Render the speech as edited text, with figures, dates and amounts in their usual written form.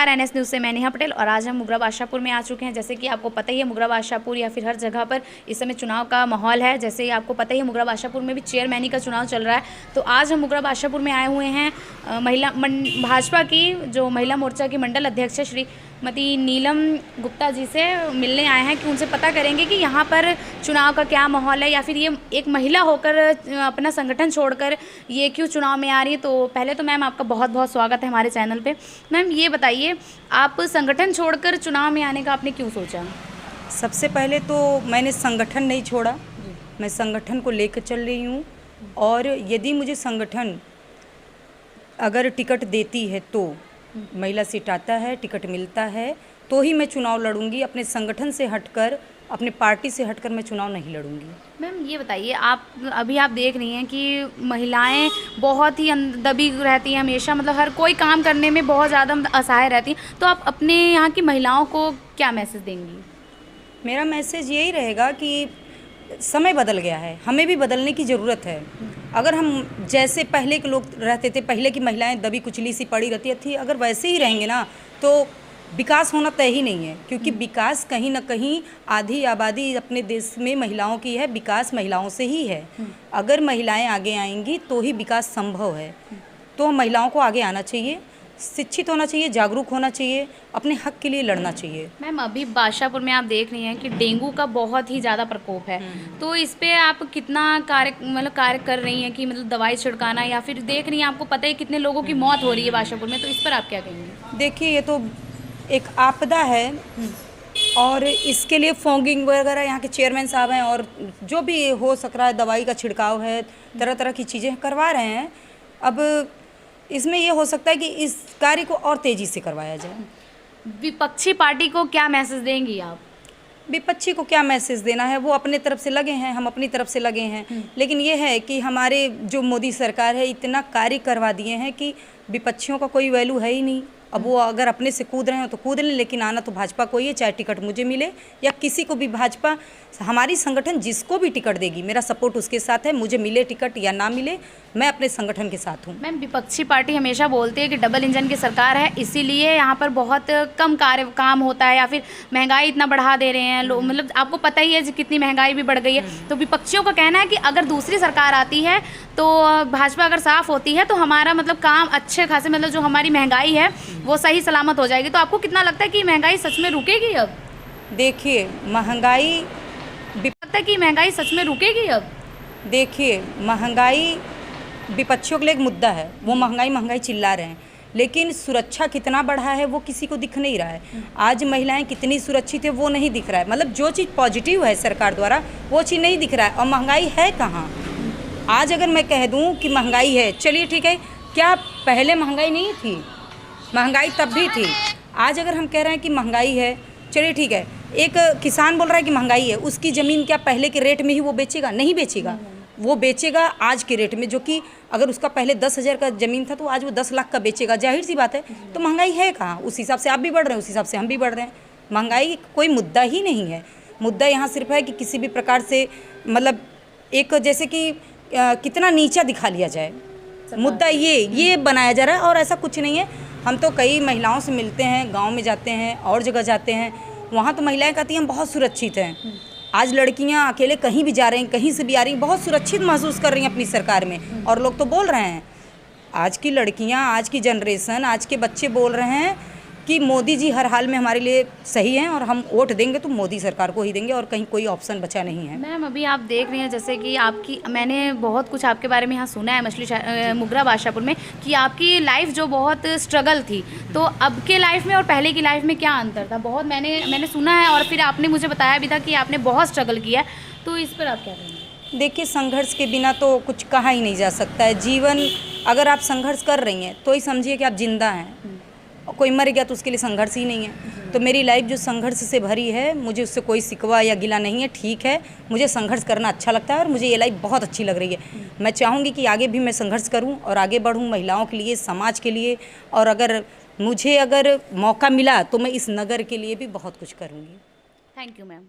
NS news से मैं नेहा पटेल और आज हम मुगरा बादशाहपुर में आ चुके हैं। जैसे कि आपको पता ही है मुगरा बादशाहपुर या फिर हर जगह पर इस समय चुनाव का माहौल है। जैसे ही आपको पता ही है मुगरा बादशाहपुर में भी चेयरमैनी का चुनाव चल रहा है। तो आज हम मुगरा बादशाहपुर में आए हुए हैं भाजपा की जो महिला मोर्चा की मंडल अध्यक्ष श्रीमती नीलम गुप्ता जी से मिलने आए हैं कि उनसे पता करेंगे कि यहाँ पर चुनाव का क्या माहौल है या फिर ये एक महिला होकर अपना संगठन छोड़कर ये क्यों चुनाव में आ रही है। तो पहले तो मैम आपका बहुत बहुत स्वागत है हमारे चैनल पे। मैम ये बताइए, आप संगठन छोड़कर चुनाव में आने का आपने क्यों सोचा? सबसे पहले तो मैंने संगठन नहीं छोड़ा, मैं संगठन को लेकर चल रही हूँ और यदि मुझे संगठन अगर टिकट देती है तो महिला सीट आता है, टिकट मिलता है तो ही मैं चुनाव लड़ूंगी। अपने संगठन से हटकर, अपने पार्टी से हटकर मैं चुनाव नहीं लड़ूंगी। मैम ये बताइए, आप देख रही हैं कि महिलाएं बहुत ही दबी रहती हैं हमेशा, मतलब हर कोई काम करने में बहुत ज़्यादा असहाय रहती हैं। तो आप अपने यहाँ की महिलाओं को क्या मैसेज देंगी? मेरा मैसेज यही रहेगा कि समय बदल गया है, हमें भी बदलने की ज़रूरत है। अगर हम जैसे पहले के लोग रहते थे, पहले की महिलाएं दबी कुचली सी पड़ी रहती थी, अगर वैसे ही रहेंगे ना तो विकास होना तय ही नहीं है। क्योंकि विकास कहीं ना कहीं आधी आबादी अपने देश में महिलाओं की है, विकास महिलाओं से ही है। अगर महिलाएं आगे आएंगी तो ही विकास संभव है। तो महिलाओं को आगे आना चाहिए, शिक्षित होना चाहिए, जागरूक होना चाहिए, अपने हक के लिए लड़ना चाहिए। मैम अभी बादशाहपुर में आप देख रही हैं कि डेंगू का बहुत ही ज़्यादा प्रकोप है। तो इस पे आप कितना कार्य कर रही हैं कि मतलब दवाई छिड़काना, या फिर देख रही हैं आपको पता है कितने लोगों की मौत हो रही है बादशाहपुर में, तो इस पर आप क्या कहेंगे? देखिए, ये तो एक आपदा है और इसके लिए फॉगिंग वगैरह यहाँ के चेयरमैन साहब हैं और जो भी हो सक रहा है, दवाई का छिड़काव है, तरह तरह की चीज़ें करवा रहे हैं। अब इसमें ये हो सकता है कि इस कार्य को और तेज़ी से करवाया जाए। विपक्षी पार्टी को क्या मैसेज देंगी आप? विपक्षी को क्या मैसेज देना है, वो अपने तरफ से लगे हैं, हम अपनी तरफ से लगे हैं। लेकिन ये है कि हमारे जो मोदी सरकार है इतना कार्य करवा दिए हैं कि विपक्षियों का कोई वैल्यू है ही नहीं। अब वो अगर अपने से कूद रहे हो तो कूद लें, लेकिन आना तो भाजपा को ही है, चाहे टिकट मुझे मिले या किसी को भी। भाजपा हमारी संगठन जिसको भी टिकट देगी, मेरा सपोर्ट उसके साथ है, मुझे मिले टिकट या ना मिले, मैं अपने संगठन के साथ हूँ। मैम विपक्षी पार्टी हमेशा बोलती है कि डबल इंजन की सरकार है, इसीलिए यहाँ पर बहुत कम काम होता है या फिर महंगाई इतना बढ़ा दे रहे हैं लोग। मतलब आपको पता ही है कितनी महंगाई भी बढ़ गई है। तो विपक्षियों का कहना है कि अगर दूसरी सरकार आती है तो भाजपा अगर साफ होती है तो हमारा मतलब काम अच्छे खासे, मतलब जो हमारी महंगाई है वो सही सलामत हो जाएगी। तो आपको कितना लगता है कि महंगाई सच में रुकेगी अब? देखिए, महंगाई लगता है कि महंगाई सच में रुकेगी अब? देखिए, महंगाई विपक्षियों के लिए एक मुद्दा है, वो महंगाई चिल्ला रहे हैं, लेकिन सुरक्षा कितना बढ़ा है वो किसी को दिख नहीं रहा है। आज महिलाएं कितनी सुरक्षित है वो नहीं दिख रहा है। मतलब जो चीज़ पॉजिटिव है सरकार द्वारा वो चीज़ नहीं दिख रहा है। और महंगाई है कहाँ? आज अगर मैं कह दूँ कि महंगाई है, चलिए ठीक है, क्या पहले महंगाई नहीं थी? महंगाई तब भी थी। आज अगर हम कह रहे हैं कि महंगाई है, चलिए ठीक है, एक किसान बोल रहा है कि महंगाई है, उसकी ज़मीन क्या पहले के रेट में ही वो बेचेगा? नहीं बेचेगा। वो बेचेगा आज के रेट में, जो कि अगर उसका पहले 10,000 का ज़मीन था तो आज वो 10 लाख का बेचेगा। जाहिर सी बात है। तो महंगाई है कहाँ? उस हिसाब से आप भी बढ़ रहे हैं, उस हिसाब से हम भी बढ़ रहे हैं। महंगाई कोई मुद्दा ही नहीं है। मुद्दा यहाँ सिर्फ है कि किसी भी प्रकार से मतलब एक जैसे कि कितना नीचा दिखा लिया जाए, मुद्दा ये बनाया जा रहा है और ऐसा कुछ नहीं है। हम तो कई महिलाओं से मिलते हैं, गांव में जाते हैं और जगह जाते हैं, वहाँ तो महिलाएं कहती हैं हम बहुत सुरक्षित हैं। आज लड़कियां अकेले कहीं भी जा रही हैं, कहीं से भी आ रही हैं, बहुत सुरक्षित महसूस कर रही हैं अपनी सरकार में। और लोग तो बोल रहे हैं, आज की लड़कियां, आज की जनरेशन, आज के बच्चे बोल रहे हैं कि मोदी जी हर हाल में हमारे लिए सही हैं और हम वोट देंगे तो मोदी सरकार को ही देंगे और कहीं कोई ऑप्शन बचा नहीं है। मैम अभी आप देख रही हैं जैसे कि मैंने बहुत कुछ आपके बारे में यहाँ सुना है मुगरा बादशाहपुर में कि आपकी लाइफ जो बहुत स्ट्रगल थी, तो अब के लाइफ में और पहले की लाइफ में क्या अंतर था? बहुत मैंने सुना है और फिर आपने मुझे बताया भी था कि आपने बहुत स्ट्रगल किया है। तो इस पर आप क्या कहेंगे? देखिए, संघर्ष के बिना तो कुछ कहा ही नहीं जा सकता है। जीवन अगर आप संघर्ष कर रही हैं तो ही समझिए कि आप जिंदा हैं, और कोई मर गया तो उसके लिए संघर्ष ही नहीं है। तो मेरी लाइफ जो संघर्ष से भरी है, मुझे उससे कोई शिकवा या गिला नहीं है। ठीक है, मुझे संघर्ष करना अच्छा लगता है और मुझे ये लाइफ बहुत अच्छी लग रही है। मैं चाहूँगी कि आगे भी मैं संघर्ष करूँ और आगे बढ़ूँ महिलाओं के लिए, समाज के लिए, और अगर मुझे मौका मिला तो मैं इस नगर के लिए भी बहुत कुछ करूँगी। Thank you ma'am.